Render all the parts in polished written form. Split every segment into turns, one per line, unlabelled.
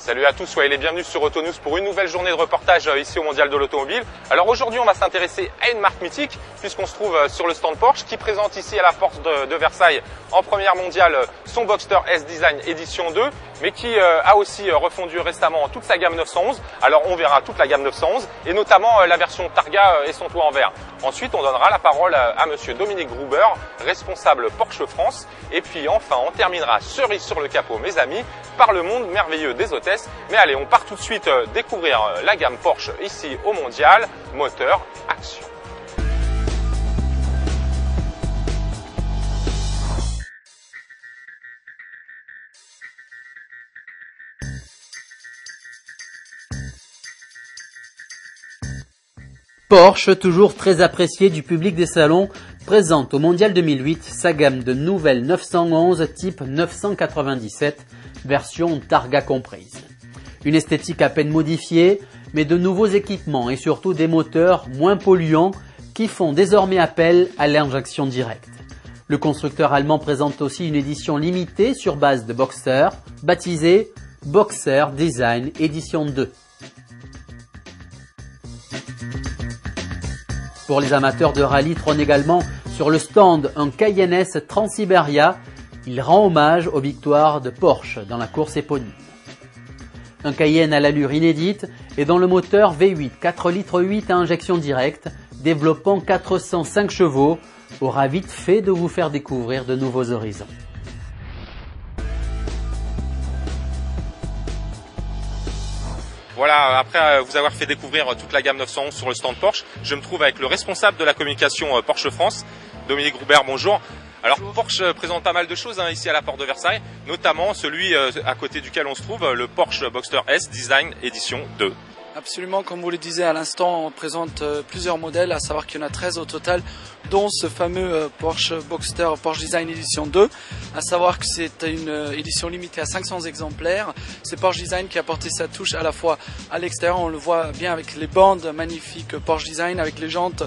Salut à tous, soyez les bienvenus sur Autonews pour une nouvelle journée de reportage ici au Mondial de l'Automobile. Alors aujourd'hui on va s'intéresser à une marque mythique puisqu'on se trouve sur le stand Porsche qui présente ici à la porte de Versailles en première mondiale son Boxster S Design édition 2 mais qui a aussi refondu récemment toute sa gamme 911. Alors on verra toute la gamme 911 et notamment la version Targa et son toit en verre. Ensuite on donnera la parole à monsieur Dominique Gruber, responsable Porsche France. Et puis enfin on terminera cerise sur le capot mes amis par le monde merveilleux des hôtesses. Mais allez, on part tout de suite découvrir la gamme Porsche ici au Mondial. Moteur, action.
Porsche, toujours très apprécié du public des salons, présente au Mondial 2008 sa gamme de nouvelles 911 type 997, version Targa comprise. Une esthétique à peine modifiée, mais de nouveaux équipements et surtout des moteurs moins polluants qui font désormais appel à l'injection directe. Le constructeur allemand présente aussi une édition limitée sur base de Boxster, baptisée Boxster Design Edition 2. Pour les amateurs de rallye trône également sur le stand un Cayenne S Transiberia. Il rend hommage aux victoires de Porsche dans la course éponyme. Un Cayenne à l'allure inédite et dont le moteur V8 4,8 litres à injection directe, développant 405 chevaux, aura vite fait de vous faire découvrir de nouveaux horizons.
Voilà, après vous avoir fait découvrir toute la gamme 911 sur le stand Porsche, je me trouve avec le responsable de la communication Porsche France, Dominique Gruber, bonjour. Alors Porsche présente pas mal de choses ici à la porte de Versailles, notamment celui à côté duquel on se trouve, le Porsche Boxster S Design Edition 2.
Absolument, comme vous le disiez à l'instant, on présente plusieurs modèles, à savoir qu'il y en a 13 au total, dont ce fameux Porsche Boxster Porsche Design Edition 2, à savoir que c'est une édition limitée à 500 exemplaires. C'est Porsche Design qui a porté sa touche à la fois à l'extérieur, on le voit bien avec les bandes magnifiques Porsche Design, avec les jantes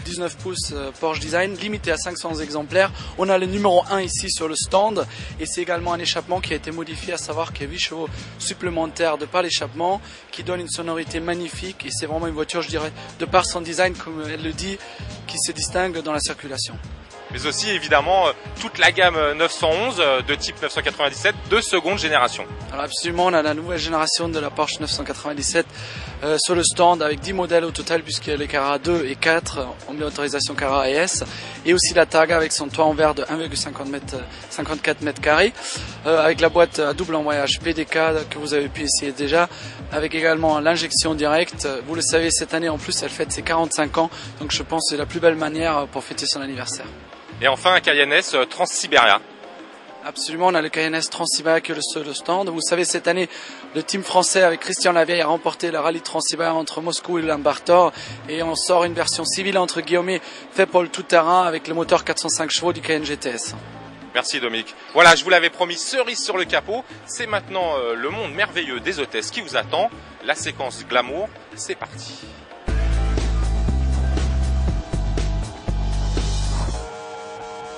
19 pouces Porsche Design, limité à 500 exemplaires. On a le numéro 1 ici sur le stand et c'est également un échappement qui a été modifié, à savoir qu'il y a 8 chevaux supplémentaires de par l'échappement qui donne une sonorité magnifique et c'est vraiment une voiture, je dirais, de par son design, comme elle le dit, qui se distingue dans la circulation.
Mais aussi évidemment toute la gamme 911 de type 997 de seconde génération.
Alors absolument, on a la nouvelle génération de la Porsche 997 sur le stand avec 10 modèles au total puisqu'il y a les Carrara 2 et 4 en motorisation Carrara S et aussi la Targa avec son toit en verre de 1,54 mètres carrés avec la boîte à double embrayage PDK que vous avez pu essayer déjà, avec également l'injection directe. Vous le savez, cette année en plus elle fête ses 45 ans, donc je pense que c'est la plus belle manière pour fêter son anniversaire.
Et enfin un Cayenne S Transiberia.
Absolument, on a le Cayenne S Transiberia qui est sur le stand. Vous savez, cette année, le team français avec Christian Lavieille a remporté la rallye Transiberia entre Moscou et Lambartor. Et on sort une version civile entre guillemets fait pour le tout-terrain avec le moteur 405 chevaux du Cayenne GTS.
Merci Dominique. Voilà, je vous l'avais promis, cerise sur le capot. C'est maintenant le monde merveilleux des hôtesses qui vous attend. La séquence glamour, c'est parti.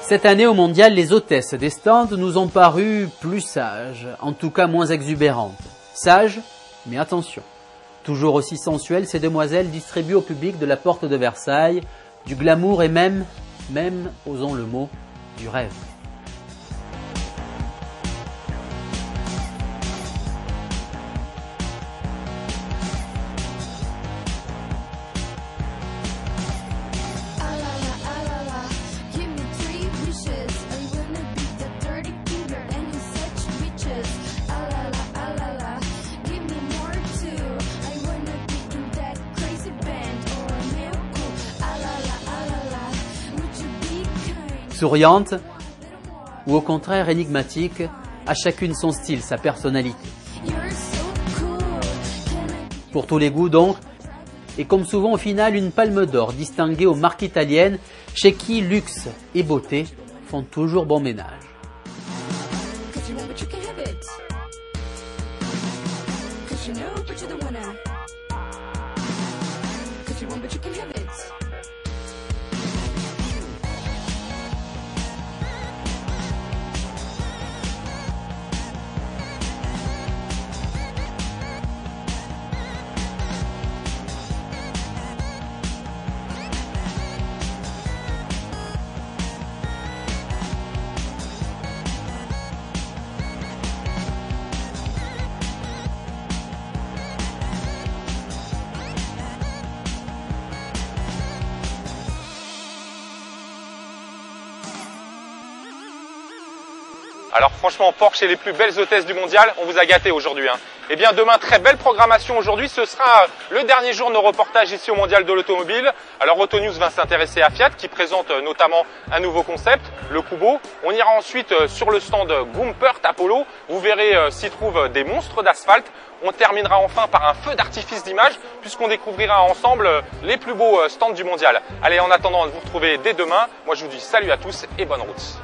Cette année au Mondial, les hôtesses des stands nous ont paru plus sages, en tout cas moins exubérantes. Sages, mais attention, toujours aussi sensuelles, ces demoiselles distribuent au public de la porte de Versailles du glamour et même, osons le mot, du rêve. Souriante ou au contraire énigmatique, à chacune son style, sa personnalité. Pour tous les goûts donc, et comme souvent au final une palme d'or distinguée aux marques italiennes chez qui luxe et beauté font toujours bon ménage.
Alors franchement, Porsche est les plus belles hôtesses du mondial, on vous a gâté aujourd'hui. Et bien demain, très belle programmation aujourd'hui, ce sera le dernier jour de nos reportages ici au mondial de l'automobile. Alors Autonews va s'intéresser à Fiat qui présente notamment un nouveau concept, le Kubo. On ira ensuite sur le stand Gumpert Apollo, vous verrez s'y trouvent des monstres d'asphalte. On terminera enfin par un feu d'artifice d'images puisqu'on découvrira ensemble les plus beaux stands du mondial. Allez, en attendant de vous retrouver dès demain, moi je vous dis salut à tous et bonne route.